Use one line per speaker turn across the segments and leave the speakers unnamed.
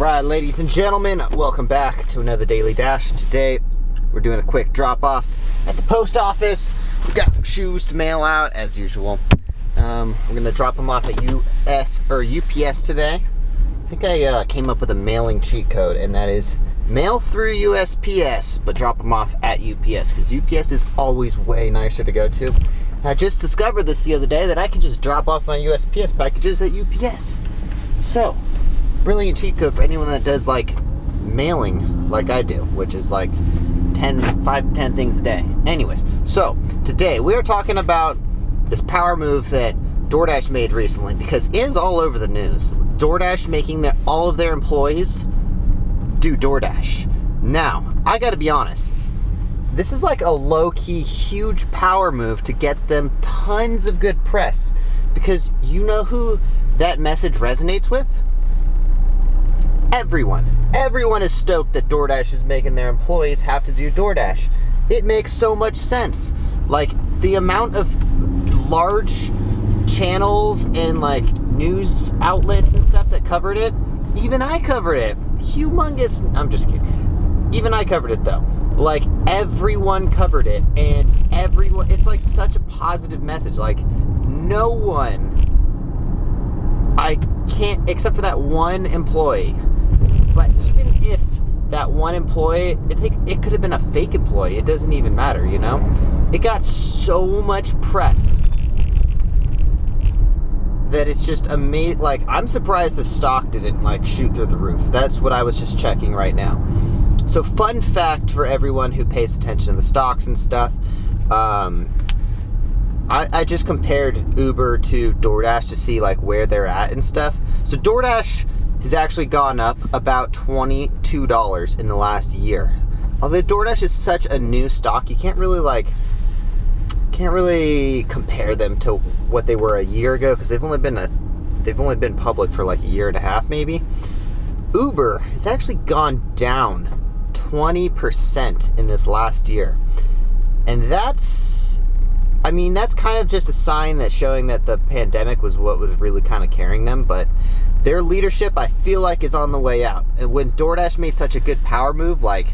Alright, ladies and gentlemen, welcome back to another Daily Dash. Today, we're doing a quick drop-off at the post office. We've got some shoes to mail out, as usual. We're going to drop them off at UPS today. I think I came up with a mailing cheat code, and that is mail through USPS, but drop them off at UPS, because UPS is always way nicer to go to. And I just discovered this the other day, that I can just drop off my USPS packages at UPS. So, brilliant cheat code for anyone that does like mailing like I do, which is like 5 to 10 things a day. Anyways, so today we are talking about this power move that Doordash made recently, because it is all over the news. Doordash making all of their employees do Doordash. Now, I gotta be honest, this is like a low-key huge power move to get them tons of good press, because you know who that message resonates with? Everyone is stoked that Doordash is making their employees have to do Doordash. It makes so much sense. Like, the amount of large channels and like news outlets and stuff that covered it, even I covered it. Humongous. I'm just kidding. Even I covered it though. Like, everyone covered it, and it's like such a positive message. Like, no one, I can't, except for that one employee. But even if that one employee, I think it could have been a fake employee. It doesn't even matter, you know? It got so much press that it's just amazing. Like, I'm surprised the stock didn't like shoot through the roof. That's what I was just checking right now. So, fun fact for everyone who pays attention to the stocks and stuff. I just compared Uber to Doordash to see like where they're at and stuff. So Doordash has actually gone up about $22 in the last year. Although Doordash is such a new stock, you can't really compare them to what they were a year ago, because they've only been public for like a year and a half maybe. Uber has actually gone down 20% in this last year. And that's kind of just a sign that showing that the pandemic was what was really kind of carrying them, but their leadership, I feel like, is on the way out. And when Doordash made such a good power move, like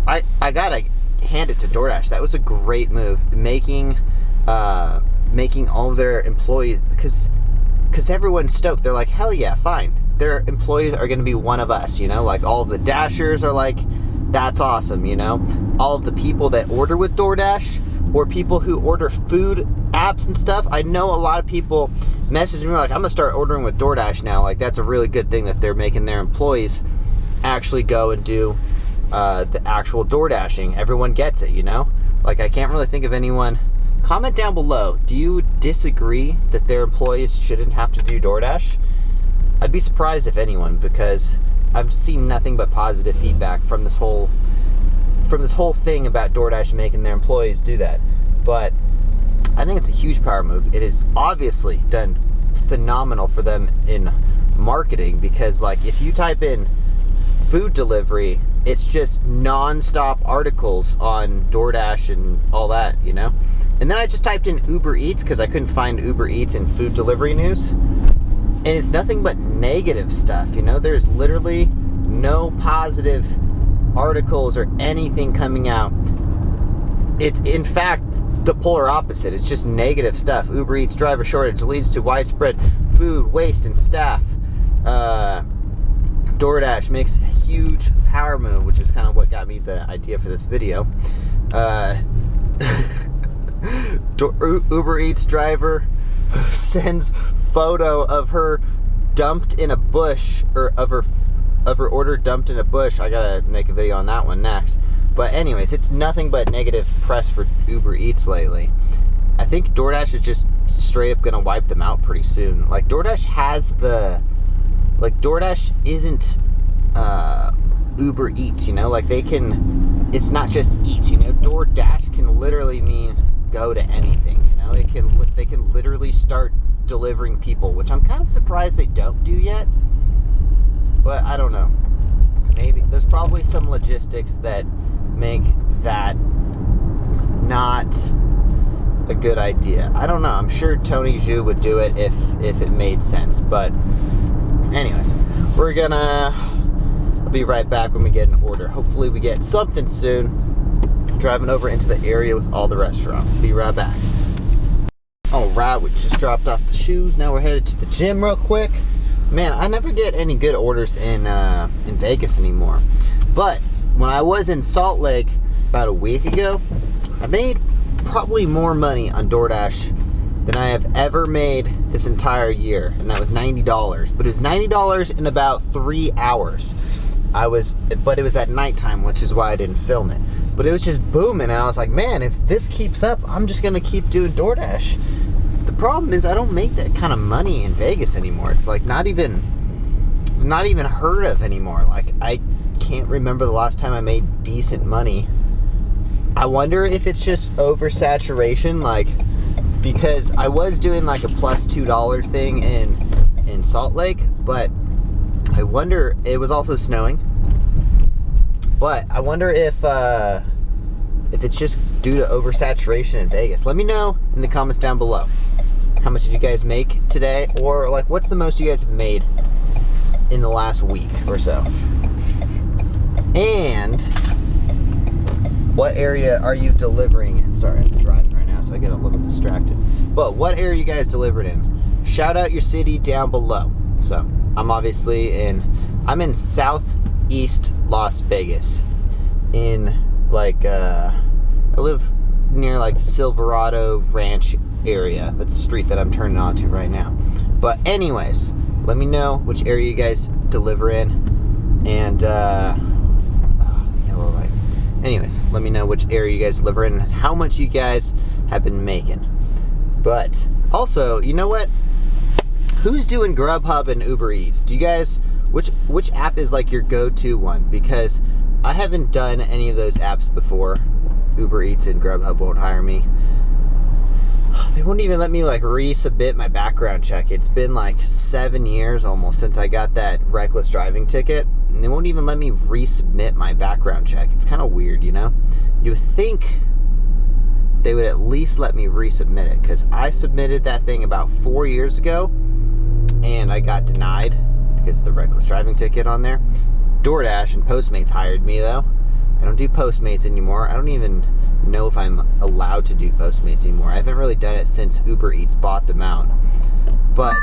I gotta hand it to Doordash. That was a great move, making all of their employees, because everyone's stoked. They're like, hell yeah, fine. Their employees are gonna be one of us, you know? Like, all of the Dashers are like, that's awesome, you know? All of the people that order with Doordash, or people who order food apps and stuff. I know a lot of people message me like, I'm gonna start ordering with Doordash now. Like, that's a really good thing that they're making their employees actually go and do the actual Doordashing. Everyone gets it, you know? Like, I can't really think of anyone. Comment down below, do you disagree that their employees shouldn't have to do Doordash? I'd be surprised if anyone, because I've seen nothing but positive feedback from this whole thing about Doordash making their employees do that. But I think it's a huge power move. It is obviously done phenomenal for them in marketing, because like, if you type in food delivery, it's just non-stop articles on Doordash and all that, you know? And then I just typed in Uber Eats, because I couldn't find Uber Eats in food delivery news, and it's nothing but negative stuff, you know? There's literally no positive articles or anything coming out. It's in fact the polar opposite. It's just negative stuff. Uber Eats driver shortage leads to widespread food waste and staff. Doordash makes a huge power move, which is kind of what got me the idea for this video. Uber Eats driver sends photo of her dumped in a bush, or of her order dumped in a bush. I gotta make a video on that one next. But anyways, it's nothing but negative press for Uber Eats lately. I think Doordash is just straight up gonna wipe them out pretty soon. Like, Doordash has Doordash isn't Uber Eats, you know? Like, it's not just Eats, you know? Doordash can literally mean go to anything, you know? They can literally start delivering people, which I'm kind of surprised they don't do yet. But I don't know. Maybe there's probably some logistics that make that not a good idea. I don't know. I'm sure Tony Zhu would do it if it made sense. But anyways, I'll be right back when we get an order. Hopefully we get something soon. Driving over into the area with all the restaurants. Be right back. Alright, we just dropped off the shoes. Now we're headed to the gym real quick. Man, I never get any good orders in Vegas anymore. But when I was in Salt Lake about a week ago, I made probably more money on Doordash than I have ever made this entire year, and that was $90. But it was $90 in about 3 hours. But it was at nighttime, which is why I didn't film it. But it was just booming, and I was like, man, if this keeps up, I'm just gonna keep doing Doordash. The problem is I don't make that kind of money in Vegas anymore. It's like not even heard of anymore. Like, I can't remember the last time I made decent money. I wonder if it's just oversaturation, like, because I was doing like a plus $2 thing in Salt Lake, but I wonder, it was also snowing, but I wonder if it's just due to oversaturation in Vegas. Let me know in the comments down below. How much did you guys make today? Or like, what's the most you guys have made in the last week or so? And what area are you delivering in? Sorry, I'm driving right now, so I get a little distracted. But what area you guys delivered in? Shout out your city down below. So I'm in southeast Las Vegas. In like, I live near like the Silverado Ranch area. That's the street that I'm turning onto right now. But anyways, let me know which area you guys deliver in. And, yellow light. Anyways, let me know which area you guys deliver in and how much you guys have been making. But also, you know what? Who's doing Grubhub and Uber Eats? Do you guys, which app is like your go-to one? Because I haven't done any of those apps before. Uber Eats and Grubhub won't hire me. They won't even let me like resubmit my background check. It's been like 7 years almost since I got that reckless driving ticket, and they won't even let me resubmit my background check. It's kind of weird, you know? You would think they would at least let me resubmit it, because I submitted that thing about 4 years ago, and I got denied because of the reckless driving ticket on there. Doordash and Postmates hired me though. I don't do Postmates anymore. I don't even know if I'm allowed to do Postmates anymore. I haven't really done it since Uber Eats bought them out. But,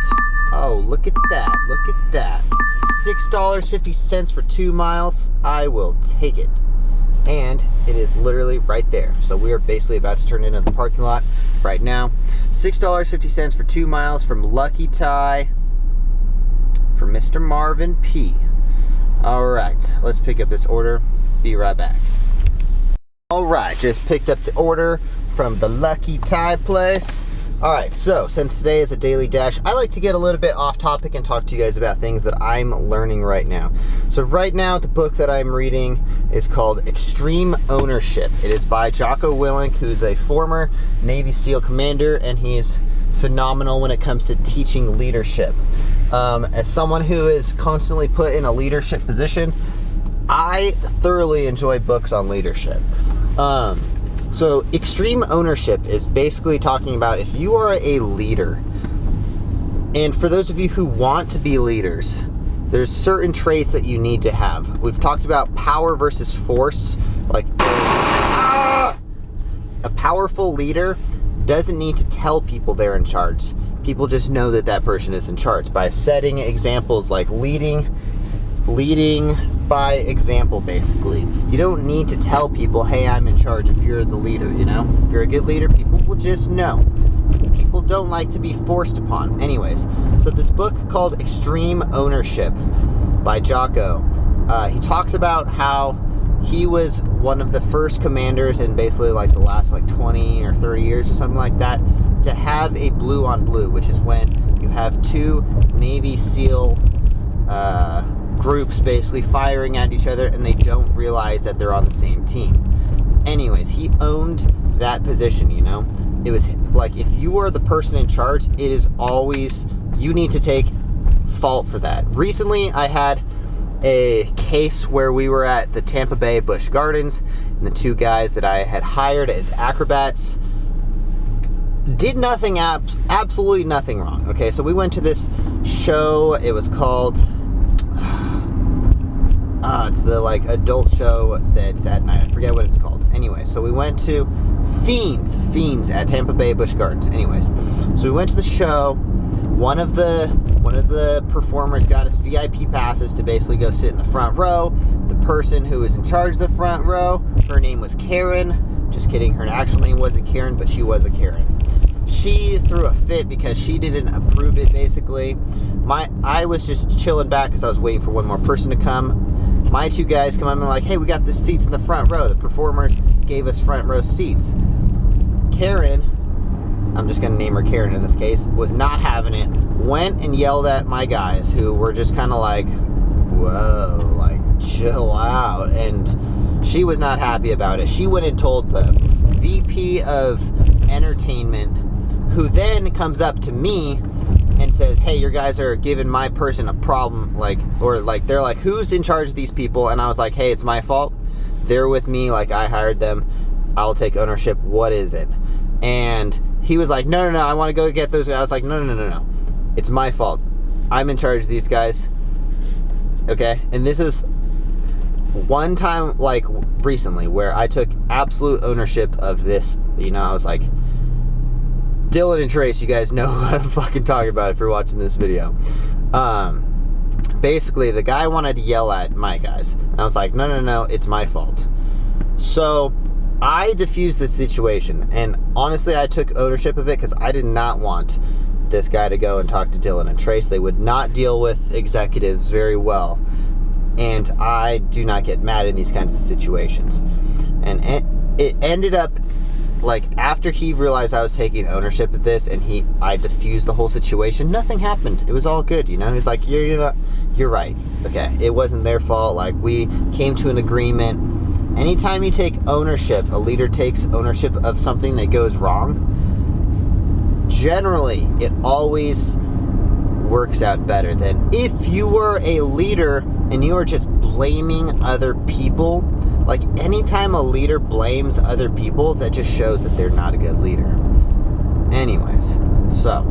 oh, look at that. Look at that. $6.50 for 2 miles. I will take it. And it is literally right there. So we are basically about to turn into the parking lot right now. $6.50 for 2 miles from Lucky Tie for Mr. Marvin P. Alright, let's pick up this order. Be right back. Alright, just picked up the order from the Lucky Tie place. Alright, so since today is a daily dash, I like to get a little bit off topic and talk to you guys about things that I'm learning right now. So right now, the book that I'm reading is called Extreme Ownership. It is by Jocko Willink, who's a former Navy SEAL commander, and he's phenomenal when it comes to teaching leadership. As someone who is constantly put in a leadership position, I thoroughly enjoy books on leadership. So extreme ownership is basically talking about if you are a leader, and for those of you who want to be leaders, there's certain traits that you need to have. We've talked about power versus force. Like, a powerful leader doesn't need to tell people they're in charge. People just know that that person is in charge by setting examples, like leading by example, basically. You don't need to tell people, hey, I'm in charge, if you're the leader, you know? If you're a good leader, people will just know. People don't like to be forced upon. Anyways, so this book called Extreme Ownership by Jocko, he talks about how he was one of the first commanders in basically like the last like 20 or 30 years or something like that to have a blue on blue, which is when you have two Navy SEAL groups basically firing at each other and they don't realize that they're on the same team. Anyways, he owned that position, you know? It was like, if you are the person in charge, it is always, you need to take fault for that. Recently, I had a case where we were at the Tampa Bay Busch Gardens, and the two guys that I had hired as acrobats did nothing, absolutely nothing wrong. Okay, so we went to this show. It was called, It's the like adult show that's at night. I forget what it's called. Anyway, so we went to Fiends at Tampa Bay Busch Gardens. Anyways, so we went to the show. One of the performers got us VIP passes to basically go sit in the front row. The person who was in charge of the front row, her name was Karen. Just kidding, her actual name wasn't Karen, but she was a Karen. She threw a fit because she didn't approve it, basically. I was just chilling back because I was waiting for one more person to come. My two guys come up and like, hey, we got the seats in the front row. The performers gave us front row seats. Karen, I'm just going to name her Karen in this case, was not having it. Went and yelled at my guys, who were just kind of like, whoa, like, chill out. And she was not happy about it. She went and told the VP of entertainment, who then comes up to me and says, hey, your guys are giving my person a problem, they're like, who's in charge of these people? And I was like, hey, it's my fault. They're with me, like, I hired them. I'll take ownership. What is it? And he was like, no, I want to go get those guys. I was like, no. It's my fault. I'm in charge of these guys. Okay? And this is one time, like, recently, where I took absolute ownership of this. You know, I was like, Dylan and Trace, you guys know what I'm fucking talking about if you're watching this video. Basically, the guy wanted to yell at my guys. And I was like, no, it's my fault. So I diffused the situation. And honestly, I took ownership of it because I did not want this guy to go and talk to Dylan and Trace. They would not deal with executives very well. And I do not get mad in these kinds of situations. And it ended up, like, after he realized I was taking ownership of this and I diffused the whole situation, nothing happened. It was all good, you know? He's like, you're right. Okay, it wasn't their fault. Like, we came to an agreement. Anytime you take ownership, a leader takes ownership of something that goes wrong, generally, it always works out better than if you were a leader and you were just blaming other people. Like, anytime a leader blames other people, that just shows that they're not a good leader. Anyways, so,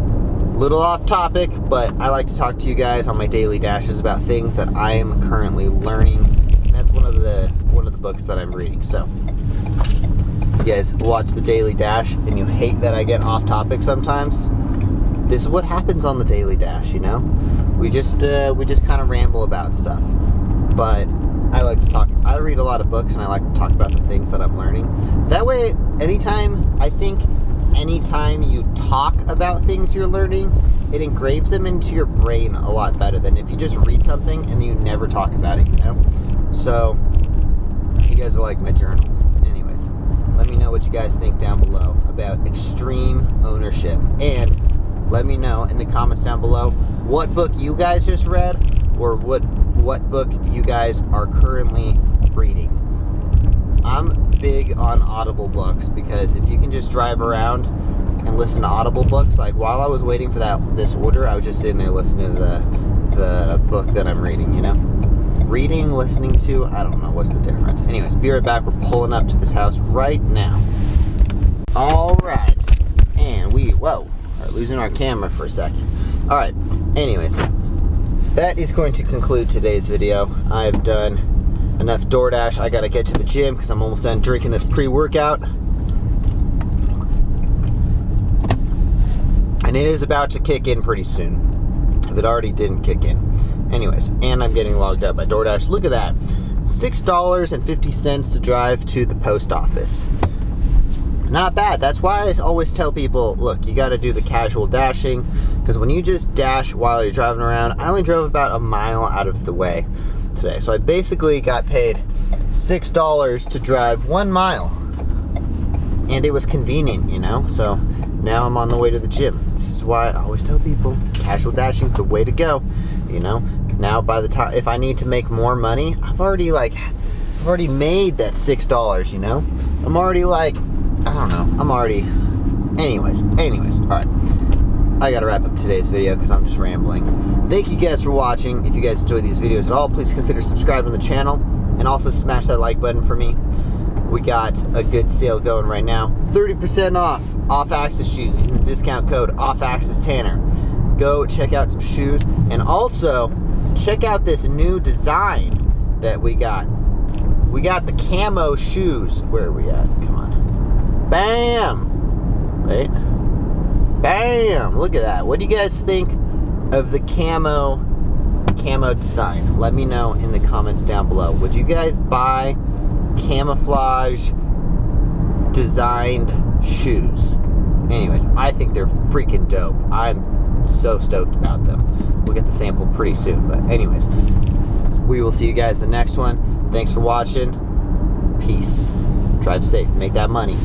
little off topic, but I like to talk to you guys on my daily dashes about things that I am currently learning. And that's one of the books that I'm reading. So, you guys watch the Daily Dash and you hate that I get off topic sometimes. This is what happens on the Daily Dash, you know? We just kind of ramble about stuff. But I like to talk. I read a lot of books and I like to talk about the things that I'm learning. That way, anytime you talk about things you're learning, it engraves them into your brain a lot better than if you just read something and then you never talk about it, you know? So, you guys are like my journal. Anyways, let me know what you guys think down below about extreme ownership. And let me know in the comments down below what book you guys just read or what book you guys are currently reading. I'm big on Audible books because if you can just drive around and listen to Audible books, like while I was waiting for this order, I was just sitting there listening to the book that I'm reading, you know? Reading, listening to, I don't know, what's the difference? Anyways, be right back. We're pulling up to this house right now. Alright, and we are losing our camera for a second. Alright, anyways, that is going to conclude today's video. I've done enough Doordash. I gotta get to the gym because I'm almost done drinking this pre-workout. And it is about to kick in pretty soon, if it already didn't kick in. Anyways, and I'm getting logged up by Doordash. Look at that. $6.50 to drive to the post office. Not bad. That's why I always tell people, look, you got to do the casual dashing, because when you just dash while you're driving around, I only drove about a mile out of the way today. So I basically got paid $6 to drive 1 mile. And it was convenient, you know? So now I'm on the way to the gym. This is why I always tell people, casual dashing is the way to go, you know? Now by the time, if I need to make more money, I've already made that $6, you know? I'm already like, I don't know. I'm already... Anyways. Alright. I gotta wrap up today's video because I'm just rambling. Thank you guys for watching. If you guys enjoy these videos at all, please consider subscribing to the channel. And also smash that like button for me. We got a good sale going right now. 30% off. Off-Axis shoes. Using the discount code OFFAXIS10. Go check out some shoes. And also, check out this new design that we got. We got the camo shoes. Where are we at? Come on. Bam! Wait. Bam! Look at that. What do you guys think of the camo design? Let me know in the comments down below. Would you guys buy camouflage designed shoes? Anyways, I think they're freaking dope. I'm so stoked about them. We'll get the sample pretty soon. But anyways, we will see you guys the next one. Thanks for watching. Peace. Drive safe. Make that money.